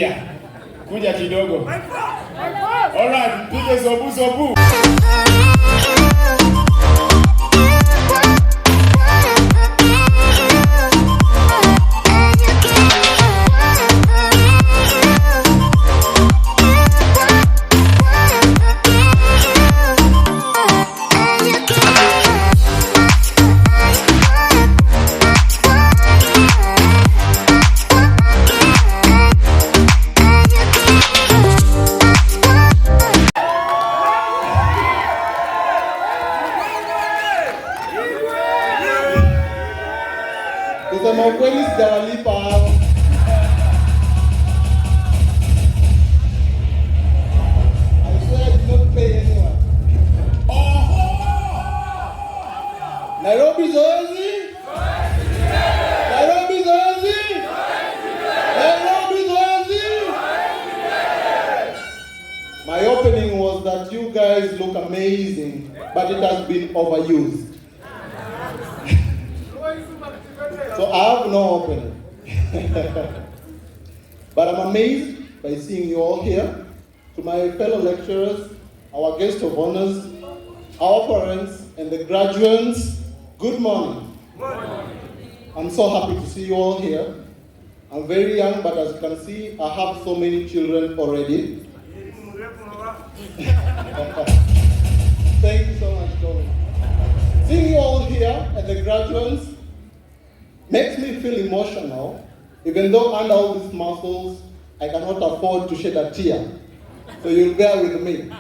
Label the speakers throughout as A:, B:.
A: here. Kuja kidogo. Alright, pige zobu.
B: Kusema ukweli sijawalipa hao. I swear I did not pay anyone. Nairobi zoezi? Nairobi zoezi? Nairobi zoezi? My opening was that you guys look amazing, but it has been overused. So I have no opening. But I'm amazed by seeing you all here. To my fellow lecturers, our guest of honors, our parents, and the graduates, good morning. I'm so happy to see you all here. I'm very young, but as you can see, I have so many children already. Thank you so much, Tony. Seeing you all here and the graduates makes me feel emotional, even though under all these muscles, I cannot afford to shed a tear. So you'll bear with me.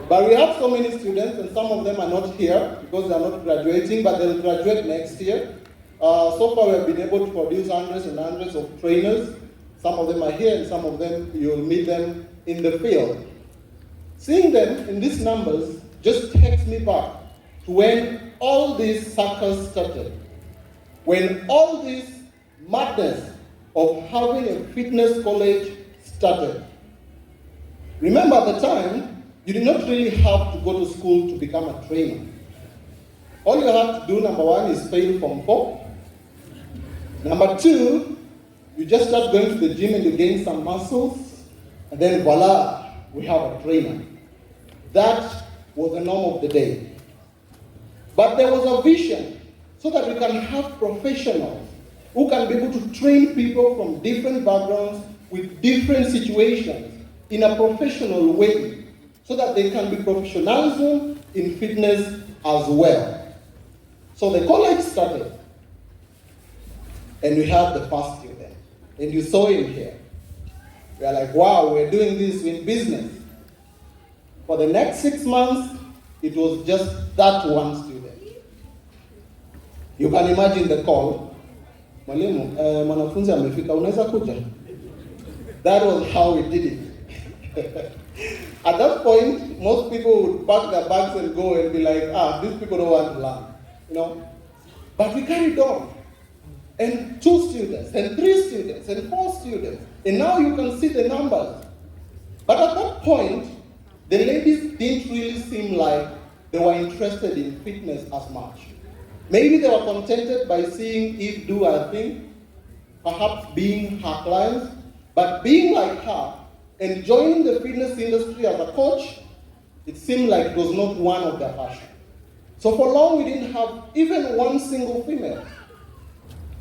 B: But we have so many students, and some of them are not here because they are not graduating, but they'll graduate next year. So far, we have been able to produce hundreds and hundreds of trainers. Some of them are here, and some of them, you'll meet them in the field. Seeing them in these numbers just takes me back to when all this circus started. When all this madness of having a fitness college started. Remember at the time, you did not really have to go to school to become a trainer. All you have to do, number one, is fail Form 4. Number two, you just start going to the gym and you gain some muscles, and then voila, we have a trainer. That was the norm of the day. But there was a vision so that we can have professionals who can be able to train people from different backgrounds with different situations in a professional way so that they can be professionalism in fitness as well. So the college started and we had the first student, and you saw him here. We are like, wow, we're doing this in business. For the next 6 months, it was just that one student. You can imagine the call. Mwalimu, mwanafunzi amefika, unaweza kuja? That was how we did it. At that point, most people would pack their bags and go and be like, these people don't want to learn, you know. But we carried on. And 2 students, and 3 students, and 4 students. And now you can see the numbers. But at that point, the ladies didn't really seem like they were interested in fitness as much. Maybe they were contented by seeing Eve do her thing, perhaps being her clients, but being like her and joining the fitness industry as a coach, it seemed like it was not one of their passion. So for long, we didn't have even one single female.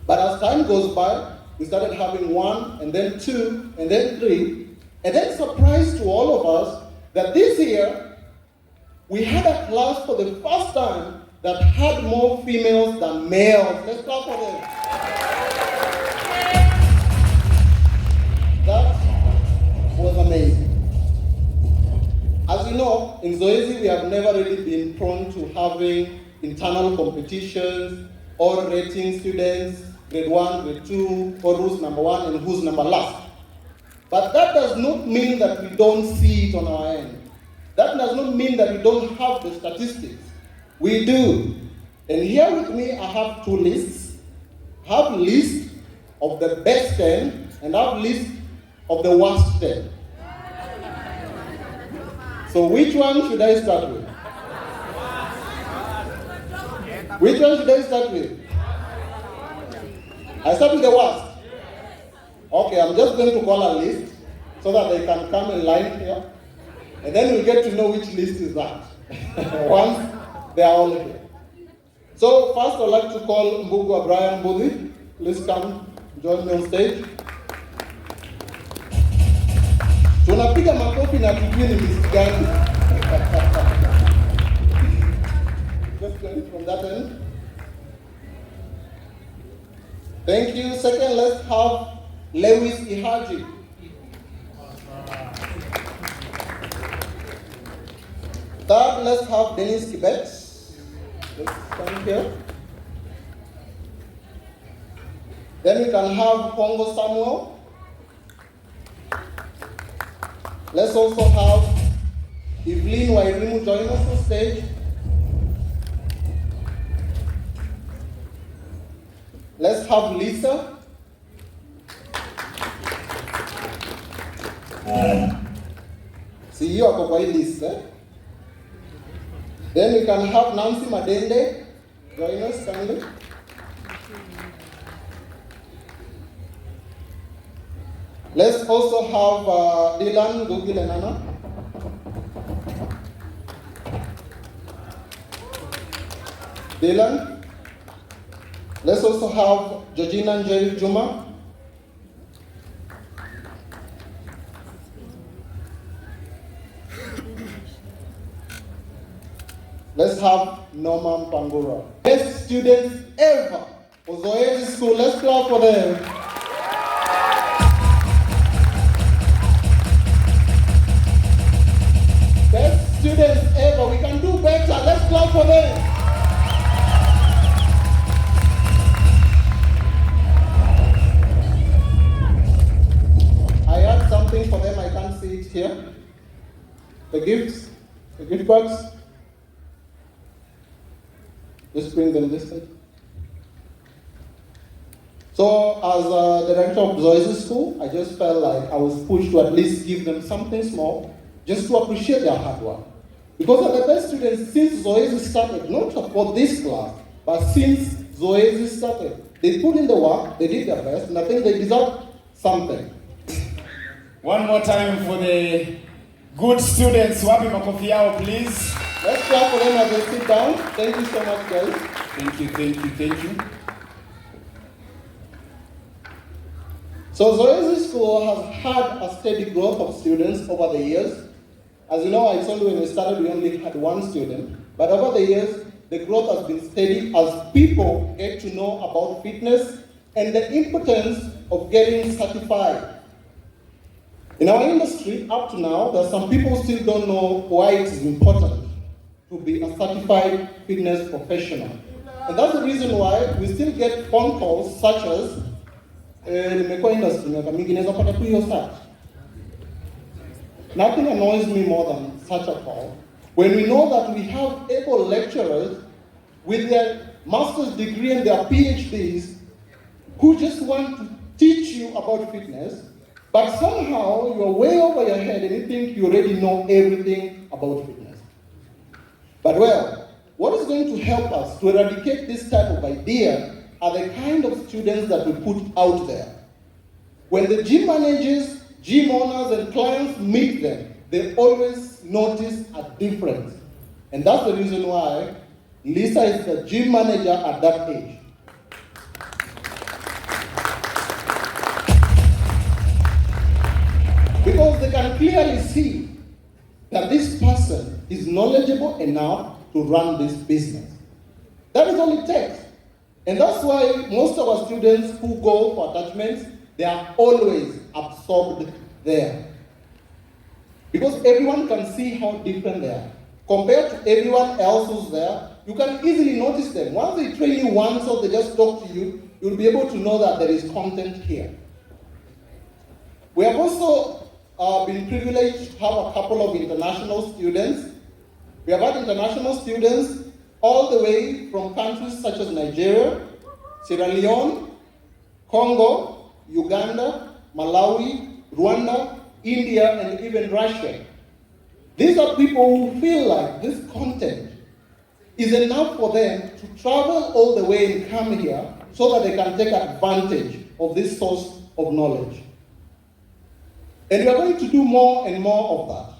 B: But as time goes by, we started having 1, and then 2, and then 3, and then surprise to all of us that this year, we had a class for the first time that had more females than males. Let's clap for them. That was amazing. As you know, in Zoezi, we have never really been prone to having internal competitions or rating students, grade 1, grade 2, or who's number 1 and who's number last. But that does not mean that we don't see it on our end. That does not mean that we don't have the statistics. We do. And here with me, I have 2 lists. I have a list of the best 10, and I have a list of the worst 10. So which one should I start with? Which one should I start with? I start with the worst. Okay, I'm just going to call a list so that they can come in line here. And then we'll get to know which list is that once they are all here. So first I'd like to call Mbugua Brian Budhi. Please come join me on stage. Tunapiga makofi na tujue ni list gani. Just going from that end. Thank you. Second, let's have Lewis Ihaji. Third, let's have Dennis Kibet. Let's come here. Then we can have Pongo Samuel. Let's also have Evelyn Wairimu join us on stage. Let's have Lisa. See you ako kwa hii list, eh? Then we can have Nancy Madende join us kindly. Let's also have Dylan Gugilenana. Dylan. Let's also have Georgina Njeri Juma. Let's have Norman Pangura. Best students ever for Zoezi School. Let's clap for them. Best students ever. We can do better. Let's clap for them. I had something for them. I can't see it here. The gifts, the gift bags. Just bring them this side. So, as a director of Zoezi School, I just felt like I was pushed to at least give them something small, just to appreciate their hard work. Because they're the best students since Zoezi started, not for this class, but since Zoezi started. They put in the work, they did their best, and I think they deserve something.
A: One more time for the good students. Wapi makofi yao, please.
B: Let's clap for them as they sit down. Thank you so much, guys.
A: Thank you, thank you, thank you.
B: So Zoezi School has had a steady growth of students over the years. As you know, I told you when we started, we only had one student. But over the years, the growth has been steady as people get to know about fitness and the importance of getting certified. In our industry, up to now, there are some people who still don't know why it is important to be a certified fitness professional. And that's the reason why we still get phone calls such as, nothing annoys me more than such a call when we know that we have able lecturers with their master's degree and their PhDs who just want to teach you about fitness, but somehow you're way over your head and you think you already know everything about fitness. But well, what is going to help us to eradicate this type of idea are the kind of students that we put out there. When the gym managers, gym owners, and clients meet them, they always notice a difference. And that's the reason why Lisa is the gym manager at that age. Because they can clearly see that this person is knowledgeable enough to run this business. That is all it takes. And that's why most of our students who go for attachments, they are always absorbed there. Because everyone can see how different they are. Compared to everyone else who's there, you can easily notice them. Once they train you once or they just talk to you, you'll be able to know that there is content here. We have also been privileged to have a couple of international students. We have had international students all the way from countries such as Nigeria, Sierra Leone, Congo, Uganda, Malawi, Rwanda, India, and even Russia. These are people who feel like this content is enough for them to travel all the way and come here so that they can take advantage of this source of knowledge. And we are going to do more and more of that.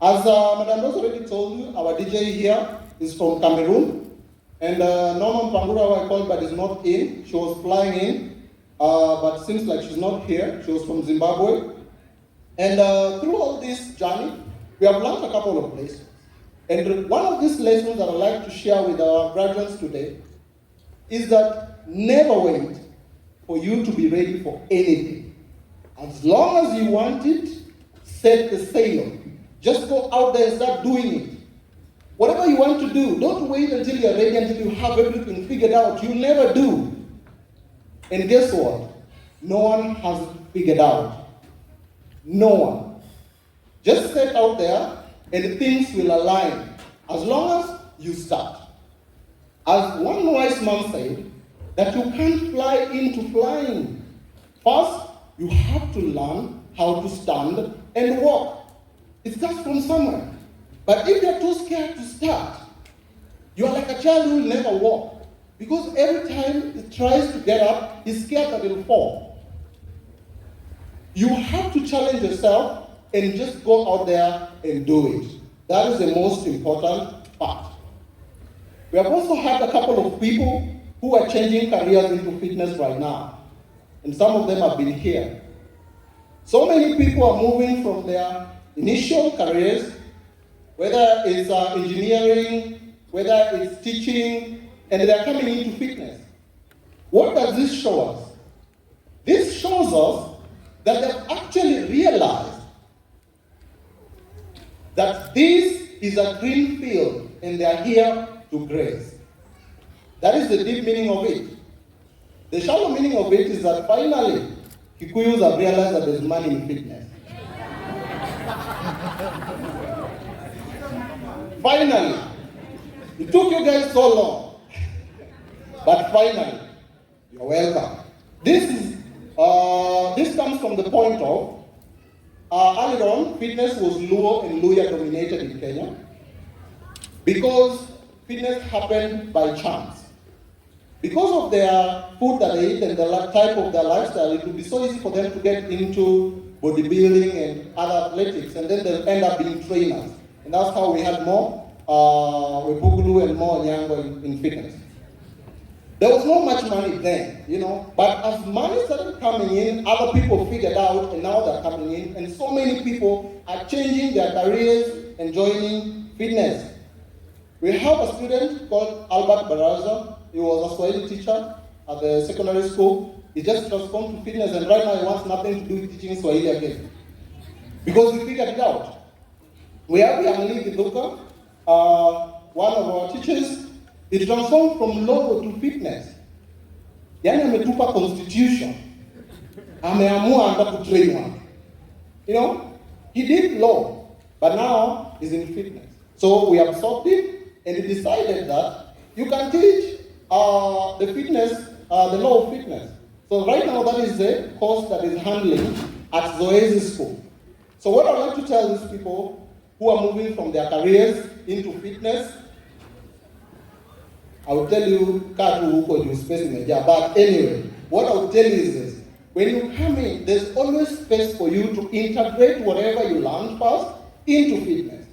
B: As Madam Rose already told you, our DJ here is from Cameroon. And Norman Pangura, I called, but is not in. She was flying in, but seems like she's not here. She was from Zimbabwe. And through all this journey, we have learned a couple of lessons. And one of these lessons that I'd like to share with our graduates today is that never wait for you to be ready for anything. As long as you want it, set the sail. Just go out there and start doing it. Whatever you want to do, don't wait until you're ready, until you have everything figured out. You'll never do. And guess what? No one has it figured out. No one. Just set out there and things will align as long as you start. As one wise man said, that you can't fly into flying. First, you have to learn how to stand and walk. It starts from somewhere. But if you're too scared to start, you are like a child who will never walk. Because every time it tries to get up, he's scared that it will fall. You have to challenge yourself and just go out there and do it. That is the most important part. We have also had a couple of people who are changing careers into fitness right now. And some of them have been here. So many people are moving from their initial careers, whether it's engineering, whether it's teaching, and they're coming into fitness. What does this show us? This shows us that they've actually realized that this is a green field and they're here to graze. That is the deep meaning of it. The shallow meaning of it is that finally, Kikuyus have realized that there's money in fitness. Finally, it took you guys so long, but finally, you're welcome. This comes from the point of, earlier on, fitness was Luo and Luya dominated in Kenya because fitness happened by chance. Because of their food that they eat and the type of their lifestyle, it would be so easy for them to get into bodybuilding and other athletics, and then they'll end up being trainers. And that's how we had more Webugulu and more Nyango in fitness. There was not much money then, but as money started coming in, other people figured out, and now they're coming in, and so many people are changing their careers and joining fitness. We have a student called Albert Baraza. He was a Swahili teacher at the secondary school. He just transformed to fitness, and right now he wants nothing to do with teaching Swahili again. Because we figured it out. We have Yangli Kiduka, one of our teachers. It transformed from law to fitness. Yani ametupa constitution. Ameamua anda kutrain watu. He did law, but now he's in fitness. So we absorbed it, and he decided that you can teach the fitness, the law of fitness. So right now that is the course that is handling at Zoezi School. So what I'd like to tell these people who are moving from their careers into fitness, I will tell you, but anyway, what I will tell you is this. When you come in, there's always space for you to integrate whatever you learned first into fitness.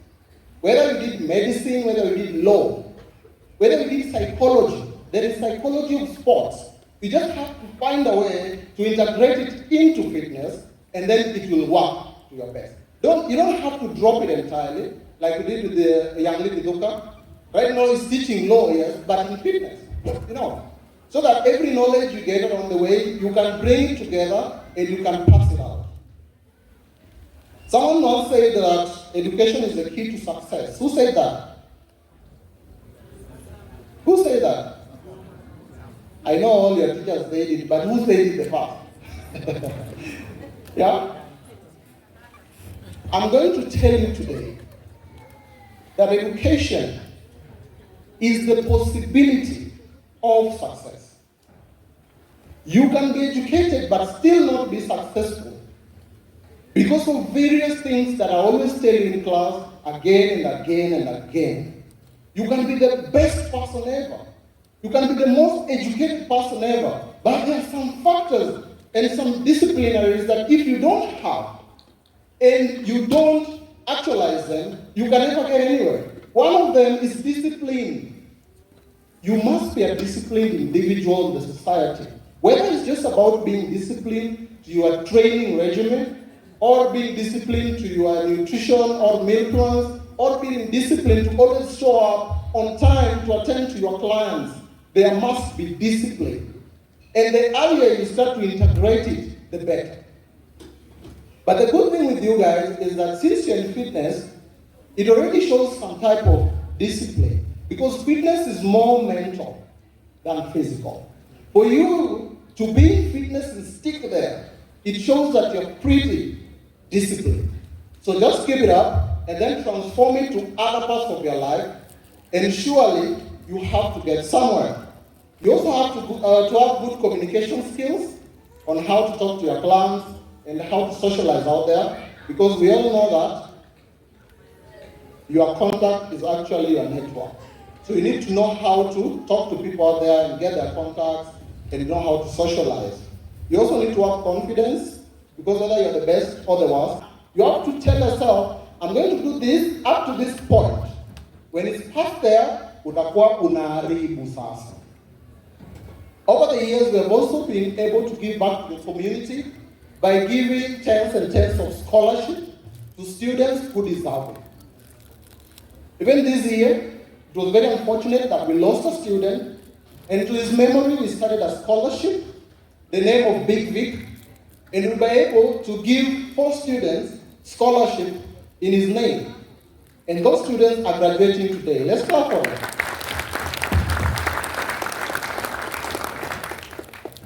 B: Whether you did medicine, whether you did law, whether you did psychology, there is psychology of sports. You just have to find a way to integrate it into fitness, and then it will work to your best. You don't have to drop it entirely, like we did with the young lady Duka. Right now he's teaching law, yes, but in fitness, so that every knowledge you get along the way, you can bring it together and you can pass it out. Someone once said that education is the key to success. Who said that? Who said that? I know all your teachers said it, but who said it the first? Yeah? I'm going to tell you today that education is the possibility of success. You can be educated but still not be successful because of various things that I always tell you in class again and again and again. You can be the best person ever. You can be the most educated person ever. But there are some factors and some disciplinaries that if you don't have and you don't actualize them, you can never get anywhere. One of them is discipline. You must be a disciplined individual in the society. Whether it's just about being disciplined to your training regimen, or being disciplined to your nutrition or meal plans, or being disciplined to always show up on time to attend to your clients, there must be discipline. And the earlier you start to integrate it, the better. But the good thing with you guys is that since you're in fitness, it already shows some type of discipline. Because fitness is more mental than physical. For you to be in fitness and stick there, it shows that you're pretty disciplined. So just keep it up and then transform it to other parts of your life, and surely you have to get somewhere. You also have to have good communication skills on how to talk to your clients and how to socialize out there, because we all know that your contact is actually your network. So you need to know how to talk to people out there and get their contacts and know how to socialize. You also need to have confidence, because whether you're the best or the worst, you have to tell yourself, I'm going to do this up to this point. When it's past there, utakuwa unaharibu sasa. Over the years, we have also been able to give back to the community by giving tens and tens of scholarships to students who deserve it. Even this year, it was very unfortunate that we lost a student, and to his memory, we started a scholarship, the name of Big Vic, and we were able to give 4 students scholarship in his name. And those students are graduating today. Let's clap for them.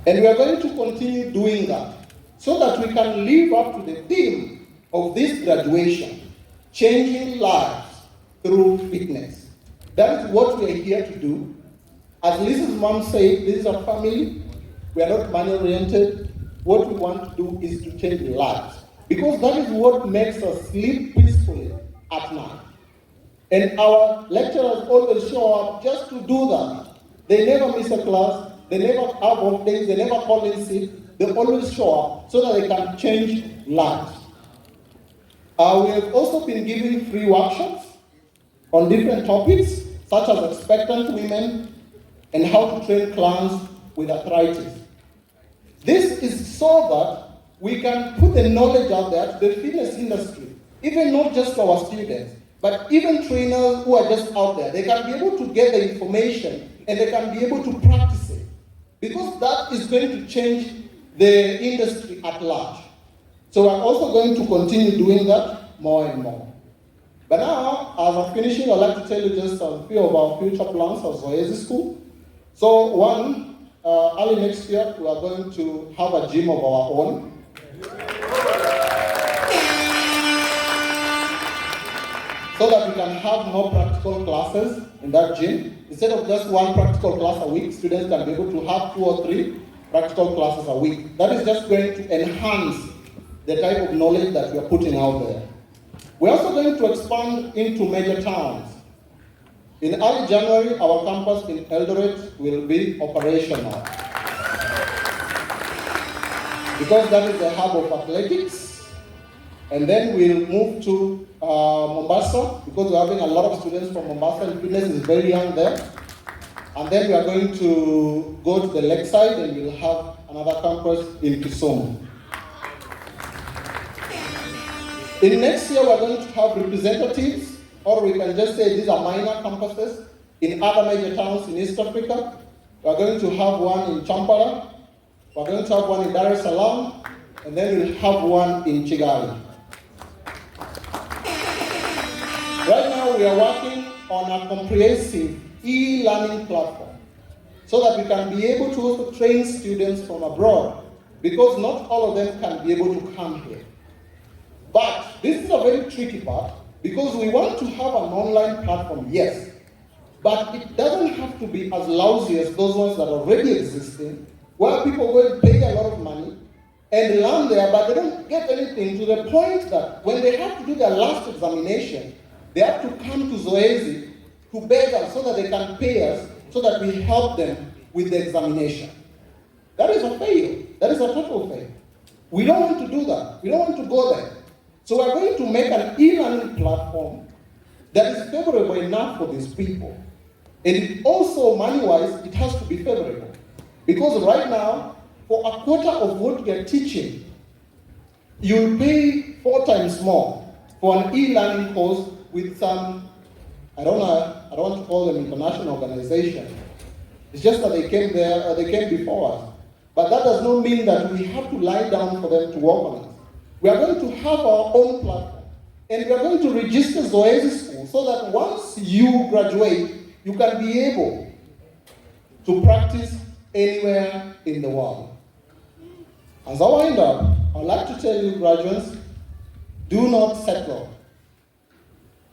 B: And we are going to continue doing that so that we can live up to the theme of this graduation, changing lives through fitness. That is what we are here to do. As Lisa's mom said, this is a family. We are not money-oriented. What we want to do is to change lives, because that is what makes us sleep peacefully at night. And our lecturers always show up just to do that. They never miss a class. They never have off days. They never call in sick. They always show up so that they can change lives. We have also been giving free workshops on different topics, such as expectant women and how to train clients with arthritis. This is so that we can put the knowledge out there to the fitness industry, even not just to our students, but even trainers who are just out there. They can be able to get the information and they can be able to practice it, because that is going to change the industry at large. So we're also going to continue doing that more and more. But now, as I'm finishing, I'd like to tell you just a few of our future plans for Zoezi School. So one, early next year, we are going to have a gym of our own. So that we can have more practical classes in that gym. Instead of just one practical class a week, students can be able to have 2 or 3 practical classes a week. That is just going to enhance the type of knowledge that we are putting out there. We're also going to expand into major towns. In early January, our campus in Eldoret will be operational, because that is the hub of athletics. And then we'll move to Mombasa, because we're having a lot of students from Mombasa, and fitness is very young there. And then we are going to go to the lakeside, and we'll have another campus in Kisumu. In next year, we're going to have representatives, or we can just say these are minor campuses, in other major towns in East Africa. We're going to have one in Champara, we're going to have one in Dar es Salaam, and then we'll have one in Kigali. Right now, we are working on a comprehensive e-learning platform so that we can be able to also train students from abroad, because not all of them can be able to come here. But this is a very tricky part, because we want to have an online platform, yes, but it doesn't have to be as lousy as those ones that are already existing, where people go and pay a lot of money and learn there, but they don't get anything, to the point that when they have to do their last examination, they have to come to Zoezi to beg us so that they can pay us, so that we help them with the examination. That is a fail. That is is a total fail. We don't want to do that. We don't want to go there. So we're going to make an e-learning platform that is favorable enough for these people. And also, money-wise, it has to be favorable. Because right now, for a quarter of what you're teaching, you'll pay 4 times more for an e-learning course with some, I don't want to call them international organization. It's just that they came there, they came before us. But that does not mean that we have to lie down for them to work on us. We are going to have our own platform. And we are going to register Zoezi School so that once you graduate, you can be able to practice anywhere in the world. As I wind up, I'd like to tell you, graduates, do not settle.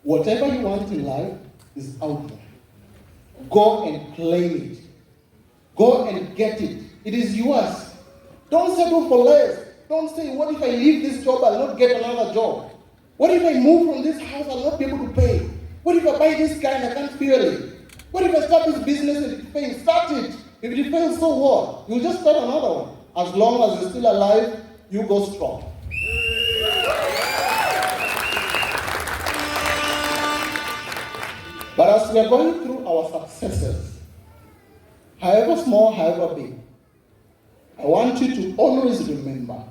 B: Whatever you want in life is out there. Go and claim it. Go and get it. It is yours. Don't settle for less. Don't say, what if I leave this job, I'll not get another job? What if I move from this house, I'll not be able to pay? What if I buy this car and I can't fuel it? What if I start this business and it fails? Start it. If it fails, so what? You'll just start another one. As long as you're still alive, you go strong. But as we are going through our successes, however small, however big, I want you to always remember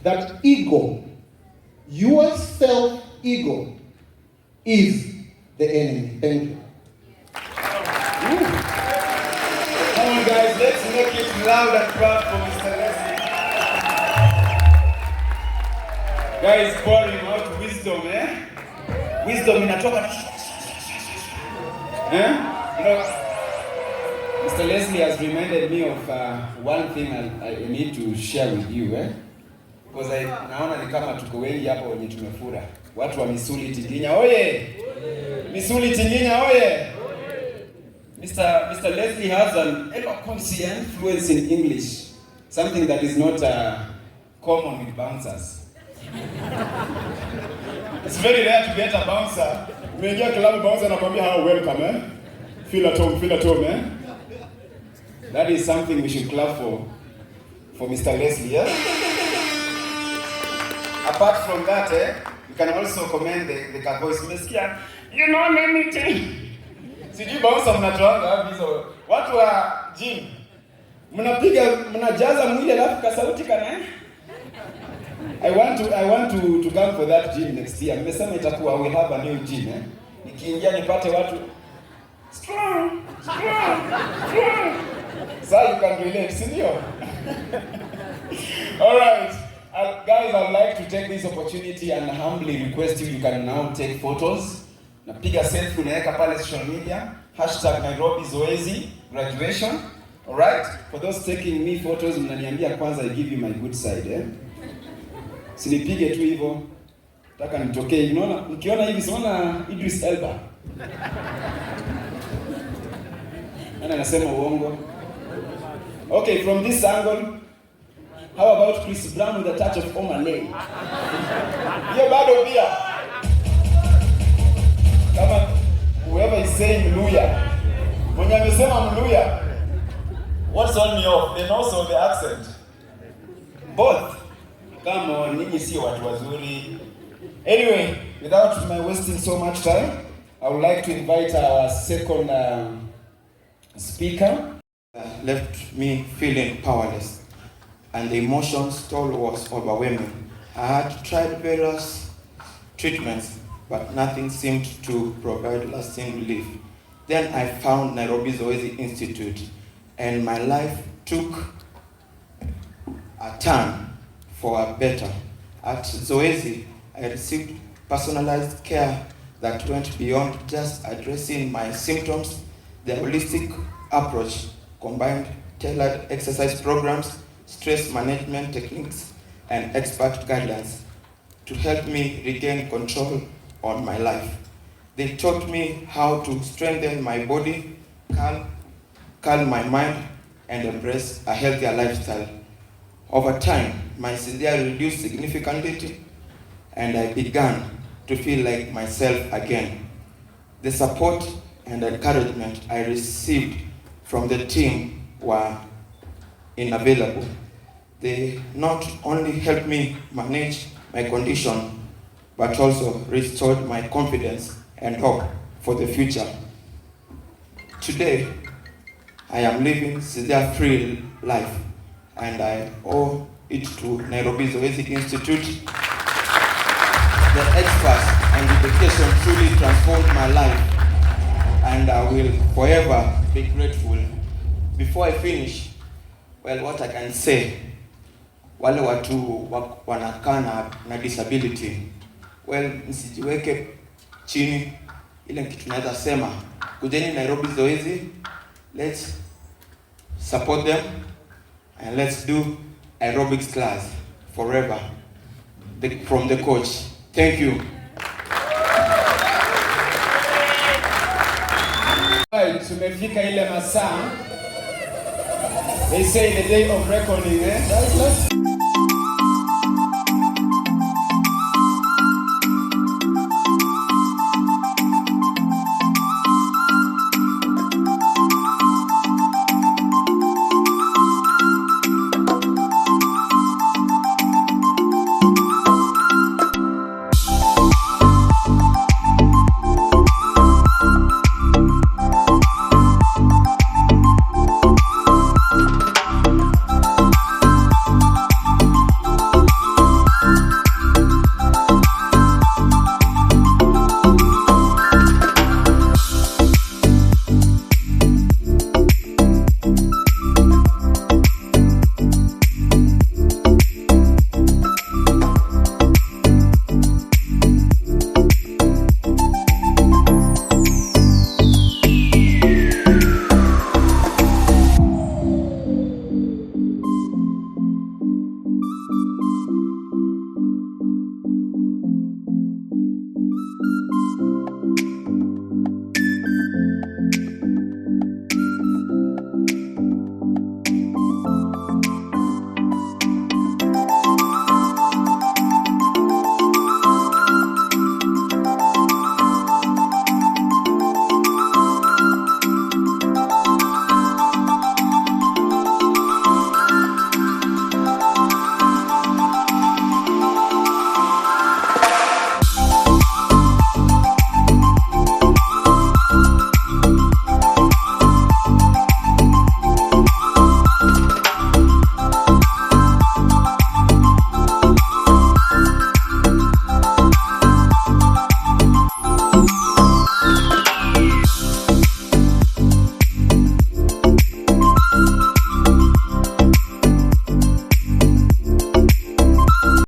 B: that ego, your self-ego, is the enemy. Thank you.
A: Come on, guys, let's make it loud and proud for Mr. Leslie. Guys, pouring out wisdom, eh? Wisdom inatoka. You know, Mr. Leslie has reminded me of one thing I need to share with you, eh? Because naona ni kama tuko wengi hapa wenye tumefura. Watu wa Misuli Tinginya, oye! Misuli Tinginya, oye! Mr. Leslie has an eloquence and fluency in English, something that is not common with bouncers. It's very rare to get a bouncer. Umeingia club bouncer anakuambia how welcome, eh? Feel at home, eh? That is something we should clap for Mr. Leslie, yeah? Apart from that, you can also commend the voice. Umesikia? You know many things. Sijui bouncer mnatoanga wapi hizo. Watu wa gym. Mnajaza mwili alafu kasauti kana. I want to come for that gym next year. Nimesema itakuwa we have a new gym, eh? Nikiingia nipate watu strong. So you can relate, sindio? All right. Guys, I would like to take this opportunity and humbly request you can now take photos. Napiga selfie unaweka pale social media. #Nairobi Zoezi graduation. All right? For those taking me photos, mnaniambia kwanza I give you my good side, eh? Sinipige tu hivyo. Nataka nitokee. Unaona, ukiona hivi unaona Idris Elba. Anasema uongo. Okay, from this angle, how about Chris Brown with a touch of Omalay? Hiyo bado pia. Kama whoever is saying Mluya. Mwenye amesema Mluya. What's on me off? And also the accent. Both. Come on, ninyi sio watu wazuri. Anyway, without my wasting so much time, I would like to invite our second speaker.
C: Left me feeling powerless, and the emotions toll was overwhelming. I had tried various treatments, but nothing seemed to provide lasting relief. Then I found Nairobi Zoezi Institute, and my life took a turn for a better. At Zoezi, I received personalized care that went beyond just addressing my symptoms. The holistic approach combined tailored exercise programs, stress management techniques, and expert guidance to help me regain control on my life. They taught me how to strengthen my body, calm my mind, and embrace a healthier lifestyle. Over time, my seizure reduced significantly, and I began to feel like myself again. The support and encouragement I received from the team were invaluable. They not only helped me manage my condition, but also restored my confidence and hope for the future. Today, I am living a free life, and I owe it to Nairobi Zoezi Institute. The experts and dedication truly transformed my life, and I will forever be grateful. Before I finish, well, what I can say, wale watu wanakaa na disability, well, msijiweke chini. Ile kitu naweza sema, kujeni Nairobi Zoezi, let's support them and let's do aerobics class forever from the coach. Thank you.
A: Right, tumefika ile masaa. They say the day of reckoning, eh? Let's